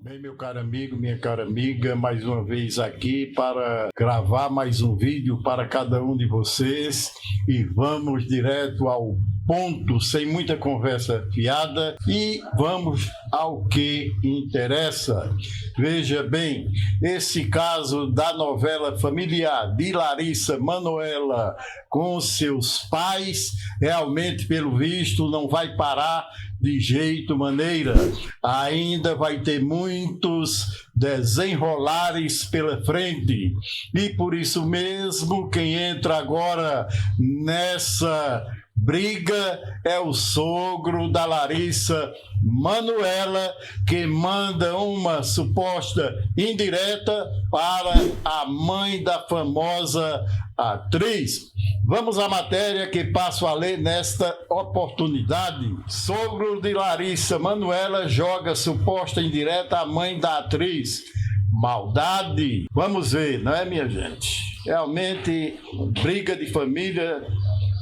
Bem, meu caro amigo, minha cara amiga, mais uma vez aqui para gravar mais um vídeo para cada um de vocês e vamos direto ao ponto, sem muita conversa fiada, e vamos ao que interessa. Veja bem, esse caso da novela familiar de Larissa Manoela com seus pais, realmente, pelo visto, não vai parar de jeito maneira. Ainda vai ter muitos desenrolares pela frente. E por isso mesmo, quem entra agora nessa briga é o sogro da Larissa Manoela, que manda uma suposta indireta para a mãe da famosa atriz. Vamos à matéria que passo a ler nesta oportunidade. Sogro de Larissa Manoela joga suposta indireta à mãe da atriz. Maldade. Vamos ver, não é, minha gente? Realmente, briga de família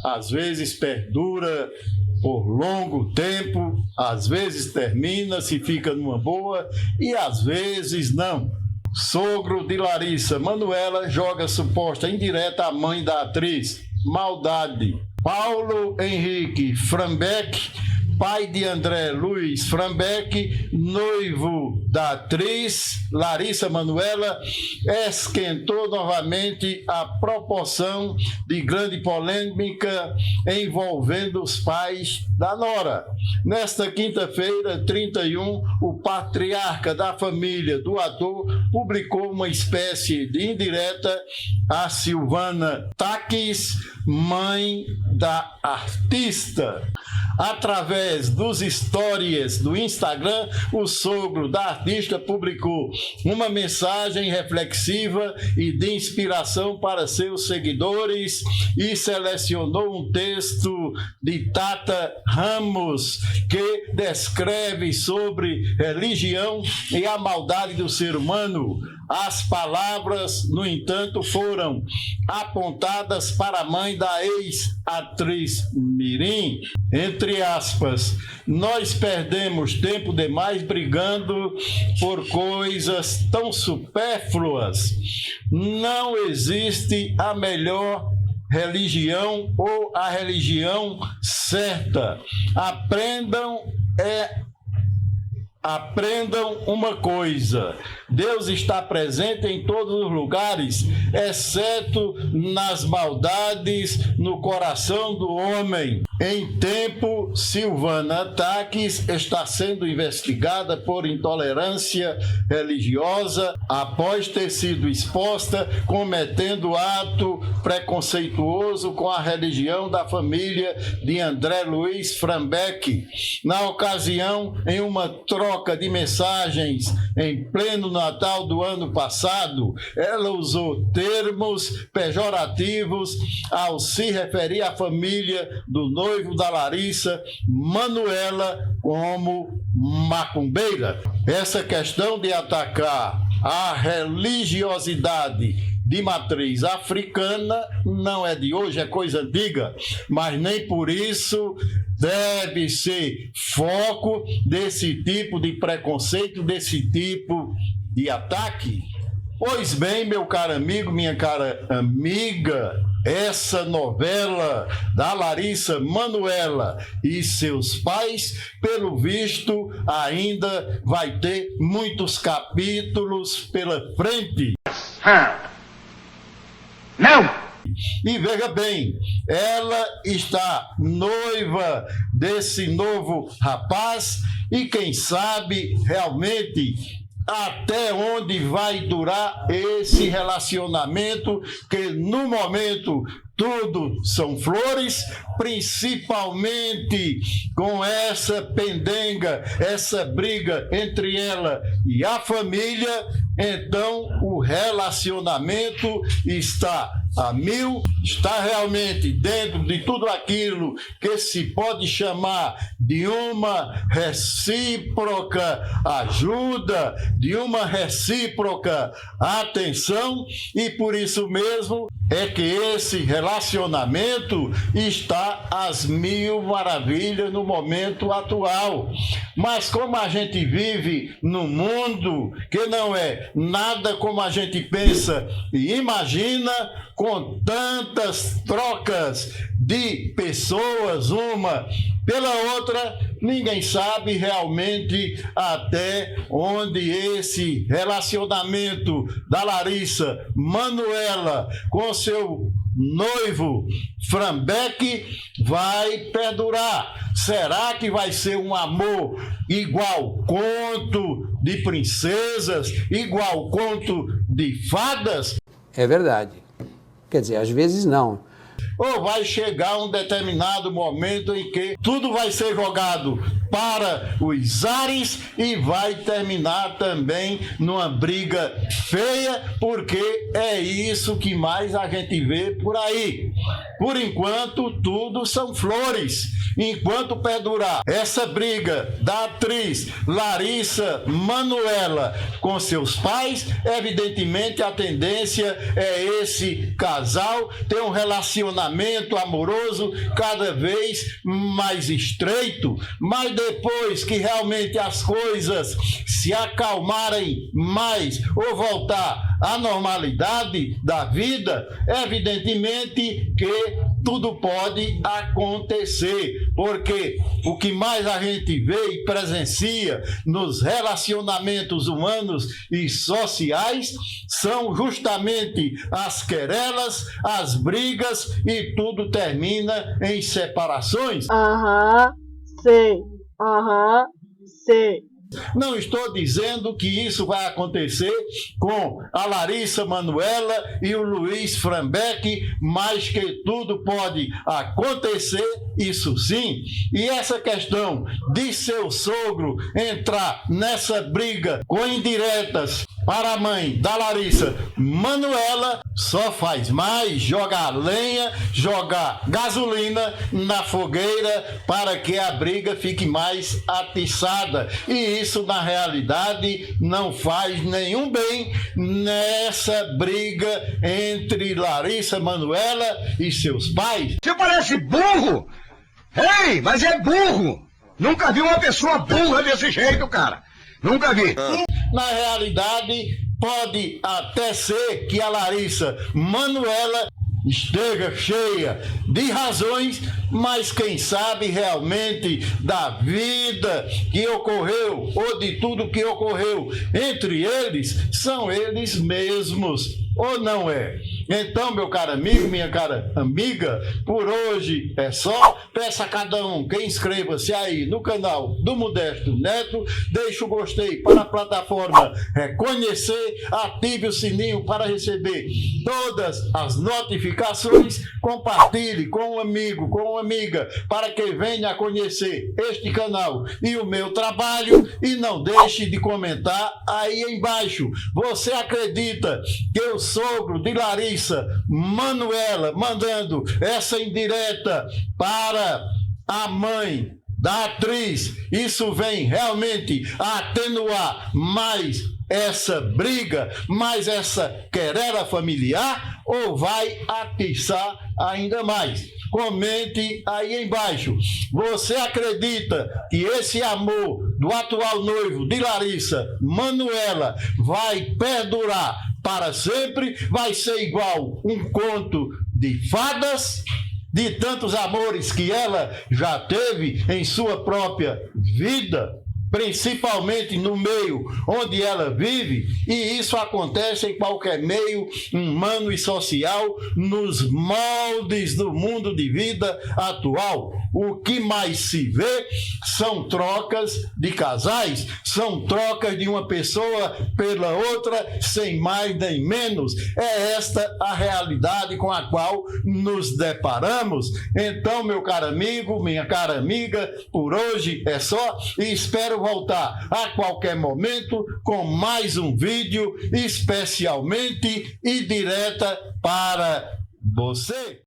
às vezes perdura por longo tempo, às vezes termina, se fica numa boa e às vezes não. Sogro de Larissa Manoela joga suposta indireta à mãe da atriz. Maldade. Paulo Henrique Frambeck, pai de André Luiz Frambeck, noivo da atriz Larissa Manoela, esquentou novamente a proporção de grande polêmica envolvendo os pais da nora. Nesta quinta-feira, 31, o patriarca da família do ator publicou uma espécie de indireta a Silvana Takis, mãe da artista. Através dos stories do Instagram, o sogro da artista publicou uma mensagem reflexiva e de inspiração para seus seguidores e selecionou um texto de Tata Ramos que descreve sobre religião e a maldade do ser humano. As palavras, no entanto, foram apontadas para a mãe da ex-atriz Mirim. Entre aspas, nós perdemos tempo demais brigando por coisas tão supérfluas. Não existe a melhor religião ou a religião certa. Aprendam uma coisa: Deus está presente em todos os lugares, exceto nas maldades no coração do homem. Em tempo, Silvana Takis está sendo investigada por intolerância religiosa após ter sido exposta cometendo ato preconceituoso com a religião da família de André Luiz Frambeck. Na ocasião, em uma troca de mensagens em pleno Natal do ano passado, ela usou termos pejorativos ao se referir à família do noivo da Larissa Manoela como macumbeira. Essa questão de atacar a religiosidade de matriz africana não é de hoje, é coisa antiga, mas nem por isso deve ser foco desse tipo de preconceito, desse tipo de ataque. Pois bem, meu caro amigo, minha cara amiga, essa novela da Larissa Manoela e seus pais, pelo visto, ainda vai ter muitos capítulos pela frente. Não! E veja bem, ela está noiva desse novo rapaz e quem sabe realmente até onde vai durar esse relacionamento, que no momento tudo são flores, principalmente com essa pendenga, essa briga entre ela e a família. Então o relacionamento está a 1000, está realmente dentro de tudo aquilo que se pode chamar de uma recíproca ajuda, de uma recíproca atenção, e por isso mesmo é que esse relacionamento está às 1000 maravilhas no momento atual. Mas como a gente vive num mundo que não é nada como a gente pensa e imagina, com tantas trocas de pessoas, uma pela outra, ninguém sabe realmente até onde esse relacionamento da Larissa Manoela com seu noivo Frambeck vai perdurar. Será que vai ser um amor igual conto de princesas, igual conto de fadas? É verdade. Quer dizer, às vezes não. Ou vai chegar um determinado momento em que tudo vai ser jogado para os ares e vai terminar também numa briga feia, porque é isso que mais a gente vê por aí. Por enquanto, tudo são flores. Enquanto perdurar essa briga da atriz Larissa Manoela com seus pais, evidentemente a tendência é esse casal ter um relacionamento amoroso cada vez mais estreito, mas depois que realmente as coisas se acalmarem mais ou voltar à normalidade da vida, evidentemente que tudo pode acontecer, porque o que mais a gente vê e presencia nos relacionamentos humanos e sociais são justamente as querelas, as brigas, e tudo termina em separações. Sei. Não estou dizendo que isso vai acontecer com a Larissa Manoela e o Luiz Frambeck, mas que tudo pode acontecer, isso sim. E essa questão de seu sogro entrar nessa briga com indiretas para a mãe da Larissa Manoela só faz mais jogar lenha, jogar gasolina na fogueira para que a briga fique mais atiçada. E isso, na realidade, não faz nenhum bem nessa briga entre Larissa Manoela e seus pais. Você parece burro! Ei, mas é burro! Nunca vi uma pessoa burra desse jeito, cara! Nunca vi! Na realidade, pode até ser que a Larissa Manoela esteja cheia de razões, mas quem sabe realmente da vida que ocorreu ou de tudo que ocorreu entre eles são eles mesmos, ou não é? Então, meu caro amigo, minha cara amiga, por hoje é só. Peço a cada um que inscreva-se aí no canal do Modesto Neto, deixe o gostei para a plataforma reconhecer, ative o sininho para receber todas as notificações, compartilhe com um amigo, com uma amiga, para que venha a conhecer este canal e o meu trabalho, e não deixe de comentar aí embaixo. Você acredita que o sogro de Larissa Manoela mandando essa indireta para a mãe da atriz, isso vem realmente a atenuar mais essa briga, mais essa querela familiar, ou vai atiçar ainda mais? Comente aí embaixo. Você acredita que esse amor do atual noivo de Larissa Manoela vai perdurar para sempre? Vai ser igual um conto de fadas, de tantos amores que ela já teve em sua própria vida, principalmente no meio onde ela vive, e isso acontece em qualquer meio humano e social, nos moldes do mundo de vida atual. O que mais se vê são trocas de casais, são trocas de uma pessoa pela outra, sem mais nem menos. É esta a realidade com a qual nos deparamos. Então, meu caro amigo, minha cara amiga, por hoje é só, e espero voltar a qualquer momento com mais um vídeo especialmente e direta para Você